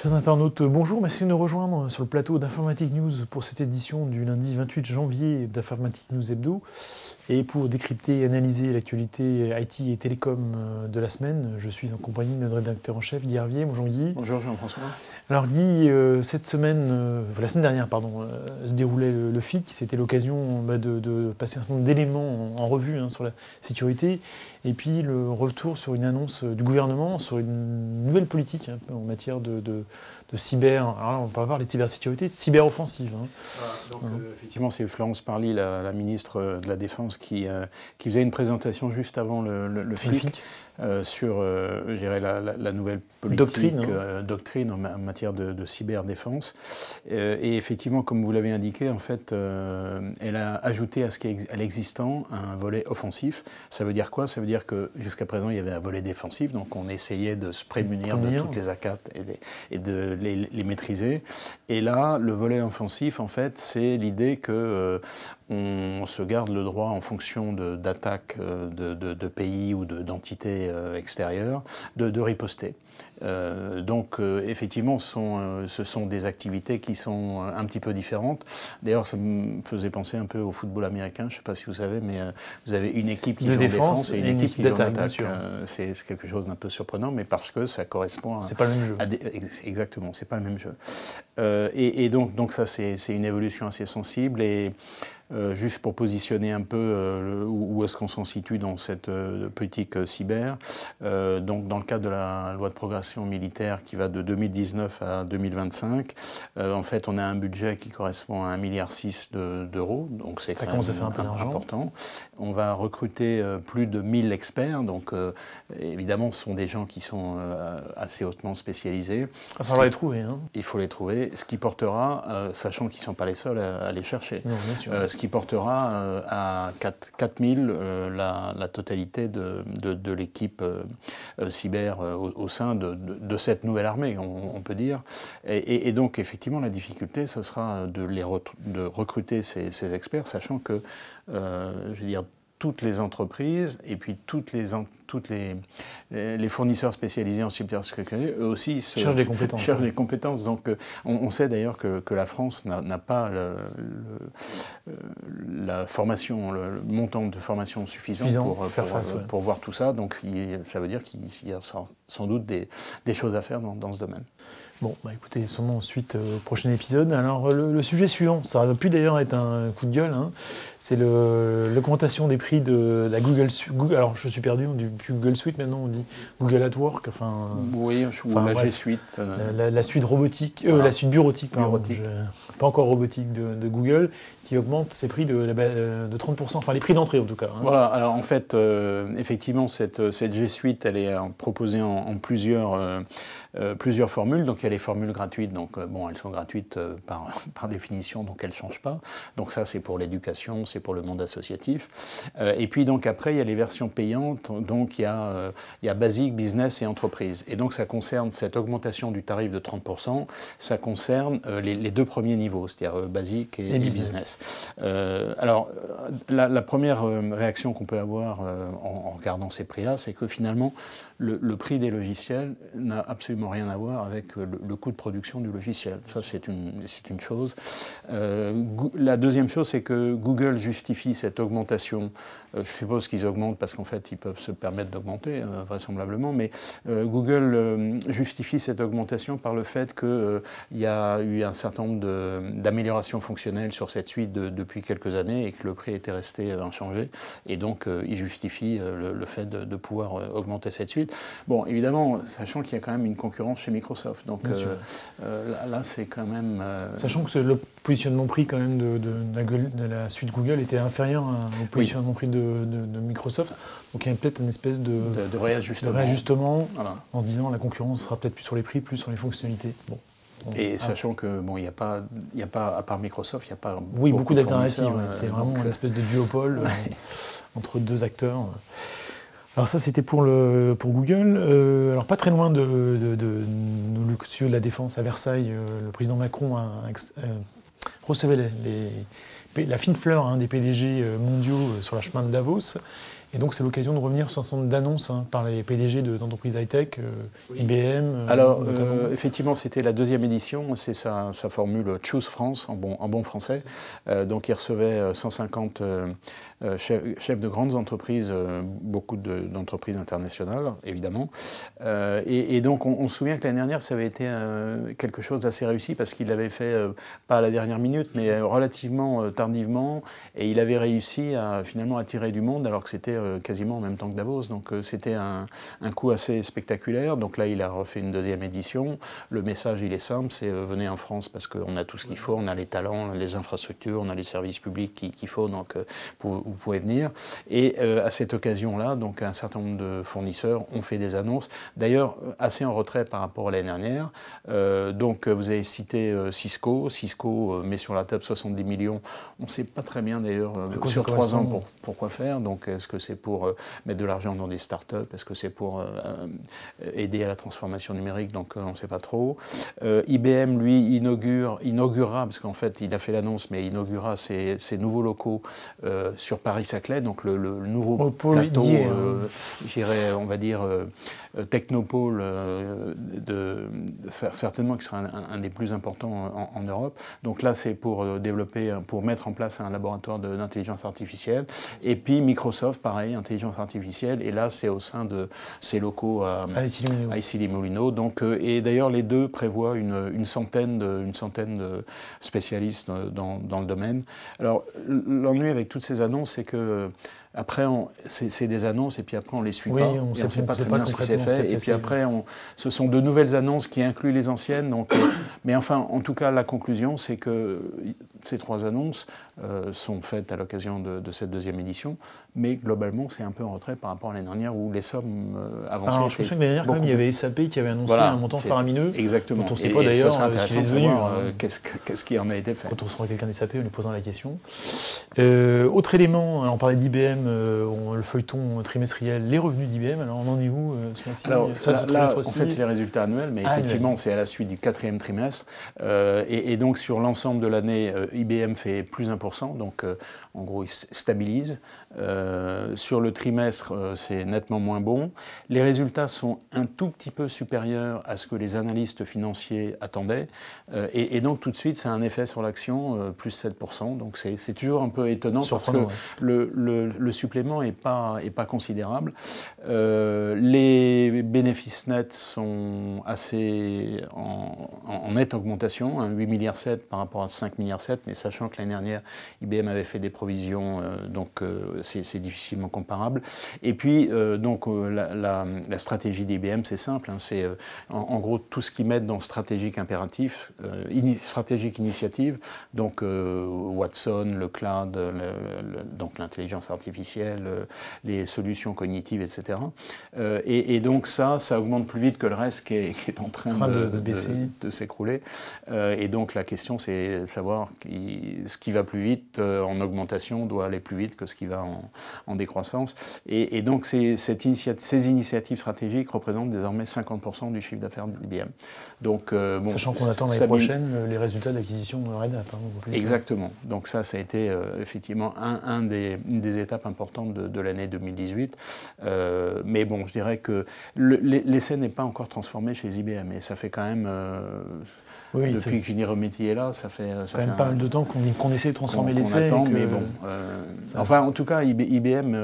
Chers internautes, bonjour, merci de nous rejoindre sur le plateau d'Informatique News pour cette édition du lundi 28 janvier d'Informatique News Hebdo. Et pour décrypter et analyser l'actualité IT et télécom de la semaine, je suis en compagnie de notre rédacteur en chef, Guy Hervier. Bonjour Guy. Bonjour Jean-François. Alors Guy, cette semaine, la semaine dernière, se déroulait le FIC. C'était l'occasion de passer un certain nombre d'éléments en revue sur la sécurité. Et puis le retour sur une annonce du gouvernement sur une nouvelle politique en matière de cyber. Alors on va parler de cybersécurité, de cyberoffensive. Effectivement, c'est Florence Parly, la ministre de la Défense, qui faisait une présentation juste avant le FIC. Sur je dirais la nouvelle politique, doctrine en matière de cyberdéfense. Et effectivement, comme vous l'avez indiqué, en fait, elle a ajouté à l'existant un volet offensif. Ça veut dire quoi? Ça veut dire que jusqu'à présent, il y avait un volet défensif, donc on essayait de se prémunir de toutes les attaques et de les maîtriser. Et là, le volet offensif, en fait, c'est l'idée que on se garde le droit en fonction d'attaques de pays ou d'entités extérieures de riposter. Effectivement, ce sont des activités qui sont un petit peu différentes. D'ailleurs, ça me faisait penser un peu au football américain. Je ne sais pas si vous savez, mais vous avez une équipe qui joue en défense et une équipe qui joue en attaque. C'est quelque chose d'un peu surprenant, mais parce que ça correspond à... C'est pas le même jeu. Exactement, c'est pas le même jeu. Donc ça, c'est une évolution assez sensible. Et juste pour positionner un peu où est-ce qu'on s'en situe dans cette politique cyber, donc dans le cadre de la loi de progression militaire qui va de 2019 à 2025, en fait on a un budget qui correspond à 1,6 milliard d'euros, donc c'est quand même important. On va recruter plus de 1000 experts, donc évidemment ce sont des gens qui sont assez hautement spécialisés. Il va falloir les trouver. Il faut les trouver, ce qui portera, sachant qu'ils ne sont pas les seuls à les chercher, non, bien sûr. Ce qui portera à 4000 la totalité de l'équipe cyber au sein de cette nouvelle armée, on peut dire. Et donc, effectivement, la difficulté, ce sera de recruter ces experts, sachant que, je veux dire, toutes les entreprises et puis toutes les fournisseurs spécialisés en cybersécurité, eux aussi cherchent des compétences. Donc on sait d'ailleurs que la France n'a pas la formation, le montant de formation suffisant pour voir tout ça. Donc ça veut dire qu'il y a sans doute des choses à faire dans ce domaine. Bon, écoutez, sûrement ensuite au prochain épisode. Alors le sujet suivant, ça aurait pu d'ailleurs être un coup de gueule, c'est l'augmentation des prix de la Google. Alors je suis perdu, on dit plus Google Suite maintenant, on dit Google at Work. Oui, la G Suite. La suite robotique, la suite bureautique. Pas encore robotique de Google, qui augmente ses prix de 30%, enfin les prix d'entrée en tout cas. Voilà, alors en fait, effectivement, cette G Suite, elle est proposée en plusieurs formules. Donc il y a les formules gratuites, donc elles sont gratuites par définition, donc elles ne changent pas. Donc ça, c'est pour l'éducation, c'est pour le monde associatif. Et puis donc après, il y a les versions payantes, donc il y a Basic, Business et Entreprise. Et donc ça concerne cette augmentation du tarif de 30%, ça concerne les deux premiers niveaux, c'est-à-dire Basic et Business. Alors la première réaction qu'on peut avoir en regardant ces prix-là, c'est que finalement, le prix des logiciels n'a absolument rien à voir avec le coût de production du logiciel. Ça, c'est une chose. La deuxième chose, c'est que Google justifie cette augmentation. Je suppose qu'ils augmentent parce qu'en fait, ils peuvent se permettre d'augmenter, vraisemblablement, mais Google justifie cette augmentation par le fait qu'il y a eu un certain nombre d'améliorations fonctionnelles sur cette suite depuis quelques années et que le prix était resté inchangé. Et donc, ils justifient le fait de pouvoir augmenter cette suite. Bon, évidemment, sachant qu'il y a quand même une concurrence chez Microsoft. Donc là, c'est quand même... Sachant que le positionnement prix quand même de la suite Google était inférieur au positionnement prix de Microsoft. Donc il y a peut-être une espèce de réajustement voilà, en se disant la concurrence sera peut-être plus sur les prix, plus sur les fonctionnalités. Bon. Et sachant que il y a pas, à part Microsoft, il n'y a pas beaucoup d'alternatives. C'est vraiment une espèce de duopole entre deux acteurs. Alors ça, c'était pour Google. Alors pas très loin de monsieur de la Défense à Versailles, le président Macron recevait la fine fleur des PDG mondiaux sur la chemin de Davos. Et donc c'est l'occasion de revenir sur un certain nombre d'annonces par les PDG d'entreprises high-tech, IBM. Alors effectivement, c'était la deuxième édition, c'est sa formule Choose France en bon français. Donc il recevait 150 chefs de grandes entreprises, beaucoup d'entreprises internationales évidemment. Et donc on se souvient que l'année dernière ça avait été quelque chose d'assez réussi parce qu'il l'avait fait pas à la dernière minute mais relativement tardivement, et il avait réussi à finalement attirer du monde alors que c'était quasiment en même temps que Davos. Donc c'était un coup assez spectaculaire. Donc là il a refait une deuxième édition. Le message il est simple, c'est venez en France parce qu'on a tout ce qu'il faut, on a les talents, les infrastructures, on a les services publics qu'il faut, donc vous pouvez venir. Et à cette occasion-là, donc un certain nombre de fournisseurs ont fait des annonces, d'ailleurs assez en retrait par rapport à l'année dernière. Donc vous avez cité Cisco met sur la table 70 millions. On ne sait pas très bien d'ailleurs sur 3 ans pourquoi faire. Donc est-ce que c'est pour mettre de l'argent dans des startups, est-ce que c'est pour aider à la transformation numérique, donc on ne sait pas trop. IBM, lui, inaugurera, parce qu'en fait, il a fait l'annonce, mais inaugurera ses nouveaux locaux sur Paris-Saclay, donc le nouveau plateau, j'irais, on va dire, technopôle, certainement qui sera un des plus importants en Europe. Donc là, c'est pour pour mettre en place un laboratoire d'intelligence artificielle. Et puis Microsoft, pareil, intelligence artificielle, et là, c'est au sein de ses locaux à Issy-les-Moulineaux. Donc, et d'ailleurs, les deux prévoient une centaine de spécialistes dans le domaine. Alors, l'ennui avec toutes ces annonces, c'est que après, c'est des annonces et puis après on les suit pas. On ne sait pas très bien ce qui s'est fait. Et puis après, ce sont de nouvelles annonces qui incluent les anciennes. Donc, mais enfin, en tout cas, la conclusion, c'est que ces 3 annonces sont faites à l'occasion de cette deuxième édition. Mais globalement, c'est un peu en retrait par rapport à l'année dernière où les sommes avancées. Alors, je me souviens que l'année dernière, quand même, il y avait SAP qui avait annoncé un montant faramineux. Exactement. Dont on ne sait pas d'ailleurs ce qu'il est devenu. Qu'est-ce qui en a été fait. Quand on se retrouve avec quelqu'un des SAP, on lui posant la question. Autre élément, on parlait d'IBM. Le feuilleton trimestriel, les revenus d'IBM, alors on en est où ce mois-ci? Alors là, en fait, c'est les résultats annuels, mais effectivement, c'est à la suite du 4e trimestre. Et donc, sur l'ensemble de l'année, IBM fait plus 1%, donc en gros, il stabilise. Sur le trimestre, c'est nettement moins bon. Les résultats sont un tout petit peu supérieurs à ce que les analystes financiers attendaient. Et donc, tout de suite, ça a un effet sur l'action, plus 7%. Donc, c'est toujours un peu étonnant parce que le supplément n'est pas considérable. Les bénéfices nets sont assez en nette augmentation, 8,7 milliards par rapport à 5,7 milliards, mais sachant que l'année dernière, IBM avait fait des provisions, donc c'est difficilement comparable. Et puis, donc, la stratégie d'IBM, c'est simple, c'est en gros tout ce qu'ils mettent dans stratégique impératif, stratégique initiative, donc Watson, le cloud, donc l'intelligence artificielle, les solutions cognitives, etc. Et donc ça augmente plus vite que le reste qui est en train de s'écrouler. Et donc la question, c'est de savoir ce qui va plus vite en augmentation doit aller plus vite que ce qui va en décroissance. Et donc ces initiatives stratégiques représentent désormais 50% du chiffre d'affaires d'IBM. Donc, sachant qu'on attend l'année prochaine les résultats d'acquisition de Red Hat. Exactement. Donc ça a été effectivement une des étapes importantes de l'année 2018. Mais bon, je dirais que l'essai n'est pas encore transformé chez IBM. Et ça fait quand même... depuis que Ginny Rometty est là, ça fait pas mal de temps qu'on essaie de transformer l'essai. Mais bon. Enfin, en tout cas, IBM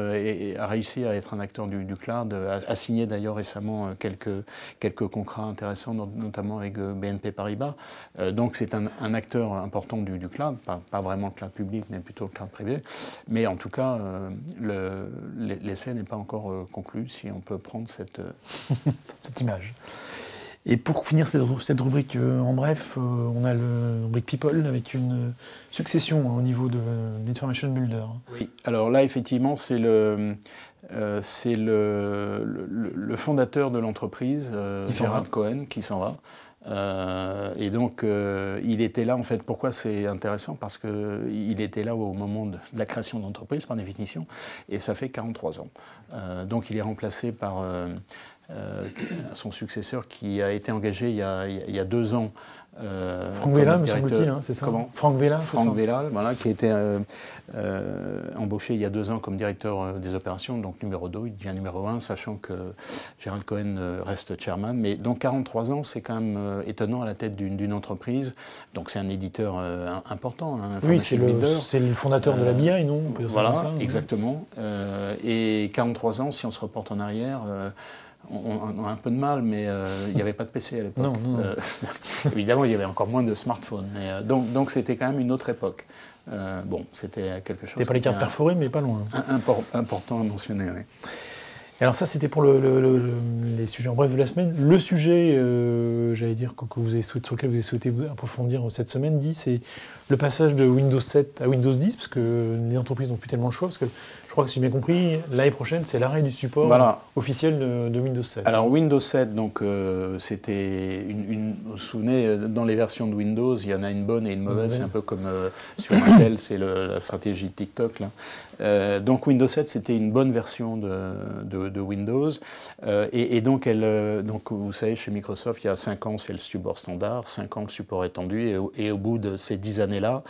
a réussi à être un acteur du cloud, a signé d'ailleurs récemment quelques contrats intéressants, notamment avec BNP Paribas. Donc c'est un acteur important du cloud, pas vraiment le cloud public, mais plutôt le cloud privé. Mais en tout cas, l'essai n'est pas encore conclu, si on peut prendre cette image. Et pour finir cette rubrique en bref, on a la rubrique People avec une succession au niveau de l'Information Builder. Oui, alors là effectivement c'est le fondateur de l'entreprise, Gérald Cohen, qui s'en va. Et donc il était là en fait. Pourquoi c'est intéressant? Parce qu'il était là au moment de la création de l'entreprise par définition, et ça fait 43 ans. Donc il est remplacé par son successeur qui a été engagé il y a 2 ans. Franck Vella, me semble-t-il, c'est ça? Comment? Franck Vella, Franck Vella, voilà, qui a été embauché il y a 2 ans comme directeur des opérations, donc numéro 2, il devient numéro 1, sachant que Gérald Cohen reste chairman. Mais donc 43 ans, c'est quand même étonnant à la tête d'une entreprise. Donc c'est un éditeur important. Hein, oui, c'est le fondateur de la BI, non? On peut dire voilà, ça comme ça, exactement. Et 43 ans, si on se reporte en arrière, on a un peu de mal, mais il n'y avait pas de PC à l'époque. Non. Évidemment, il y avait encore moins de smartphones. Mais, donc c'était quand même une autre époque. Bon, c'était quelque chose. C'était pas les cartes perforées, mais pas loin. Important à mentionner, oui. Et alors ça, c'était pour les sujets en bref de la semaine. Le sujet, j'allais dire, sur lequel vous avez souhaité approfondir cette semaine, c'est le passage de Windows 7 à Windows 10, parce que les entreprises n'ont plus tellement le choix, parce que je crois que si j'ai bien compris, l'année prochaine, c'est l'arrêt du support officiel de Windows 7. Alors Windows 7, donc c'était vous vous souvenez, dans les versions de Windows, il y en a une bonne et une mauvaise, c'est un peu comme sur Intel, c'est la stratégie TikTok, là. Donc Windows 7, c'était une bonne version de Windows, et donc vous savez, chez Microsoft, il y a 5 ans, c'est le support standard, 5 ans le support étendu, et au bout de ces 10 années-là,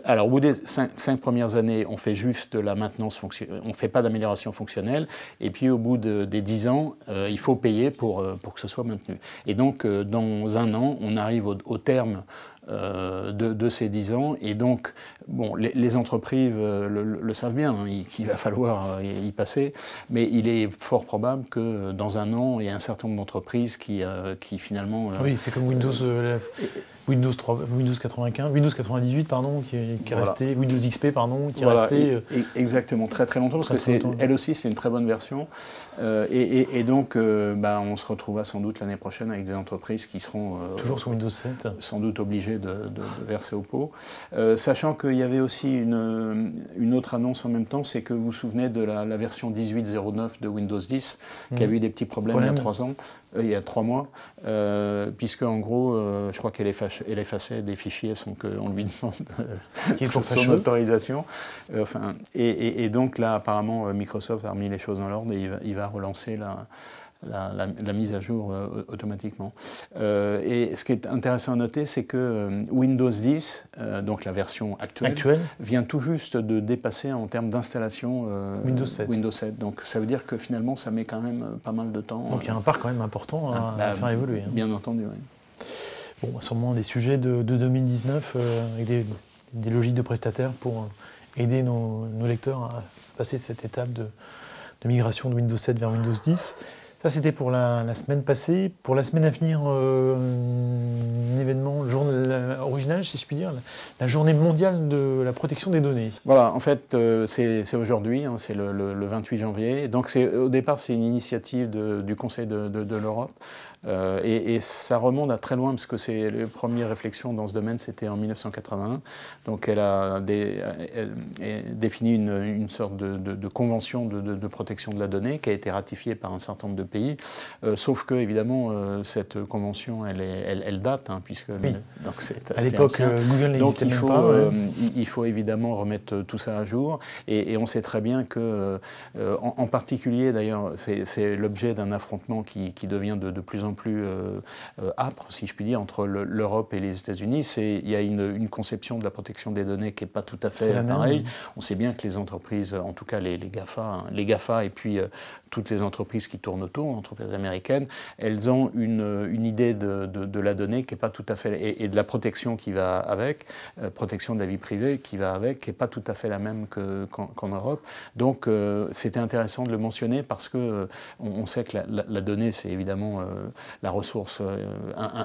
alors au bout des 5 premières années, on fait juste de la maintenance fonctionnelle, on ne fait pas d'amélioration fonctionnelle, et puis au bout des 10 ans, il faut payer pour que ce soit maintenu. Et donc, dans un an, on arrive au terme de ces 10 ans, et donc bon, les entreprises le savent bien, hein, qu'il va falloir y passer, mais il est fort probable que dans un an, il y ait un certain nombre d'entreprises qui finalement... oui, c'est comme Windows 95, Windows 98, pardon, qui est resté, Windows XP, pardon, qui est resté... Exactement, très très longtemps, parce que elle aussi, c'est une très bonne version, et donc on se retrouvera sans doute l'année prochaine avec des entreprises qui seront... toujours sur Windows 7. Sans doute obligées de verser au pot. Sachant qu'il y avait aussi une autre annonce en même temps, c'est que vous vous souvenez de la version 18.09 de Windows 10, qui avait eu des petits problèmes il y a 3 ans, il y a 3 mois, puisque en gros, je crois qu'elle effaçait des fichiers sans qu'on lui demande son autorisation. Et donc là, apparemment, Microsoft a remis les choses dans l'ordre et il va relancer la mise à jour automatiquement. Et ce qui est intéressant à noter, c'est que Windows 10, donc la version actuelle, vient tout juste de dépasser en termes d'installation Windows 7. Windows 7. Donc ça veut dire que finalement, ça met quand même pas mal de temps. Donc il y a un parc quand même important à faire évoluer. Hein. Bien entendu, oui. Bon, sûrement des sujets de 2019 avec des logiques de prestataires pour aider nos lecteurs à passer cette étape de migration de Windows 7 vers Windows 10. Ça, c'était pour la semaine passée. Pour la semaine à venir, un événement original, si je puis dire, la journée mondiale de la protection des données. Voilà, en fait, c'est aujourd'hui, hein, c'est le 28 janvier. Donc, au départ, c'est une initiative du Conseil de l'Europe. Et ça remonte à très loin, parce que les premières réflexions dans ce domaine, c'était en 1981. Donc elle a défini une sorte de convention de protection de la donnée qui a été ratifiée par un certain nombre de pays. Sauf que, évidemment, cette convention, elle date, hein, puisque oui. Donc à l'époque, Google n'existait même pas. Il faut évidemment remettre tout ça à jour. Et on sait très bien que, en particulier, d'ailleurs, c'est l'objet d'un affrontement qui devient de plus en plus âpre, si je puis dire, entre l'Europe et les États-Unis. Il y a une conception de la protection des données qui n'est pas tout à fait pareille. On sait bien que les entreprises, en tout cas les GAFA et puis toutes les entreprises qui tournent autour, entreprises américaines, elles ont une idée de la donnée qui n'est pas tout à fait... Et de la protection qui va avec, protection de la vie privée qui va avec, qui n'est pas tout à fait la même qu'en Europe. Donc c'était intéressant de le mentionner parce que on sait que la donnée, c'est évidemment la ressource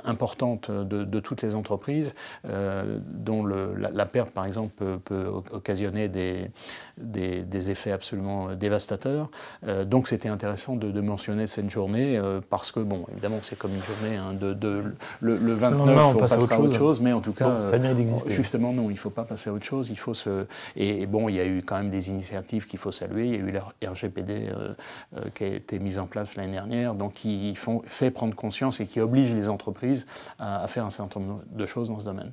importante de toutes les entreprises, dont la perte, par exemple, peut occasionner des effets absolument dévastateurs. Donc c'était intéressant de mentionner cette journée, parce que, bon, évidemment, c'est comme une journée, hein, le 29, on passera à autre chose, mais en tout cas, ça mérite d'exister. Justement, non, il ne faut pas passer à autre chose, il faut Et bon, il y a eu quand même des initiatives qu'il faut saluer, il y a eu la RGPD qui a été mise en place l'année dernière, donc qui fait prendre conscience et qui oblige les entreprises à faire un certain nombre de choses dans ce domaine.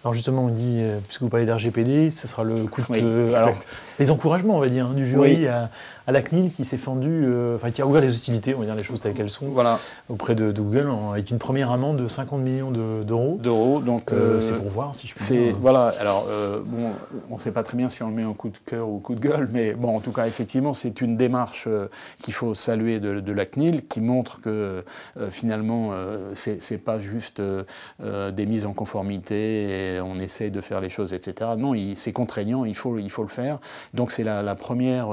Alors justement, on dit, puisque vous parlez d'RGPD, ce sera le coup de... Oui, alors, les encouragements, on va dire, du jury oui. à la CNIL qui s'est fendu, qui a ouvert les hostilités, on va dire les choses telles qu'elles sont, voilà. auprès de Google, avec une première amende de 50 millions d'euros. Donc, c'est pour voir, si je puis dire. Voilà, alors, bon, on ne sait pas très bien si on le met en coup de cœur ou coup de gueule, mais bon, en tout cas, effectivement, c'est une démarche qu'il faut saluer de la CNIL, qui montre que finalement, c'est pas juste des mises en conformité et on essaye de faire les choses, etc. Non, c'est contraignant, il faut le faire. Donc c'est la première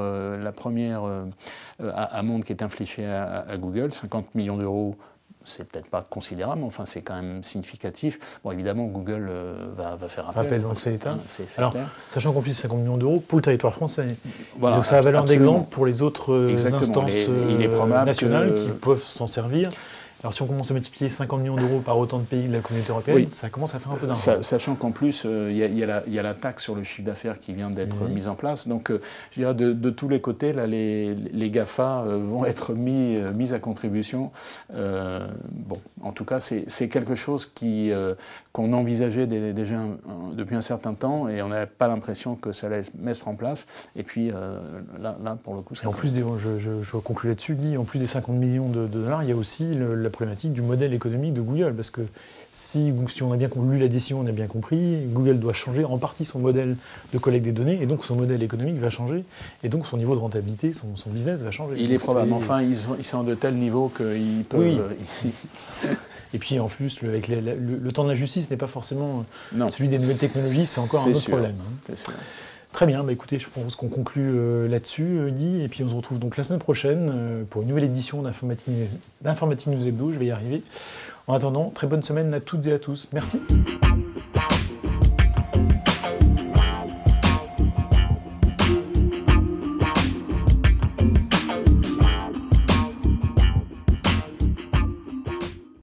amende qui est infligée à Google, 50 millions d'euros. C'est peut-être pas considérable, mais enfin c'est quand même significatif. Bon, évidemment, Google va faire appel. Donc c'est l'État. Alors, clair. Sachant qu'en plus, 50 millions d'euros pour le territoire français. Voilà, donc ça a valeur d'exemple pour les autres instances nationales qui peuvent s'en servir. Alors si on commence à multiplier 50 millions d'euros par autant de pays de la communauté européenne, ça commence à faire un peu d'argent. Sachant qu'en plus, il y a la taxe sur le chiffre d'affaires qui vient d'être mise en place. Donc, je dirais de tous les côtés, là, les GAFA vont être mis à contribution. Bon, en tout cas, c'est quelque chose qu'on envisageait déjà depuis un certain temps et on n'avait pas l'impression que ça allait se mettre en place. Et puis, là pour le coup, en plus, je conclue là-dessus, en plus des 50 millions de dollars, il y a aussi la problématique du modèle économique de Google, parce que si on a bien lu la décision, on a bien compris, Google doit changer en partie son modèle de collecte des données, et donc son modèle économique va changer, et donc son niveau de rentabilité, son business va changer. Il est probable, enfin ils sont de tel niveau qu'ils peuvent... Oui. Et puis en plus, le temps de la justice n'est pas forcément celui des nouvelles technologies, c'est encore un autre problème. C'est sûr. Très bien, écoutez, je pense qu'on conclut là-dessus, Guy, et puis on se retrouve donc la semaine prochaine pour une nouvelle édition d'Informatique News Hebdo, je vais y arriver. En attendant, très bonne semaine à toutes et à tous. Merci.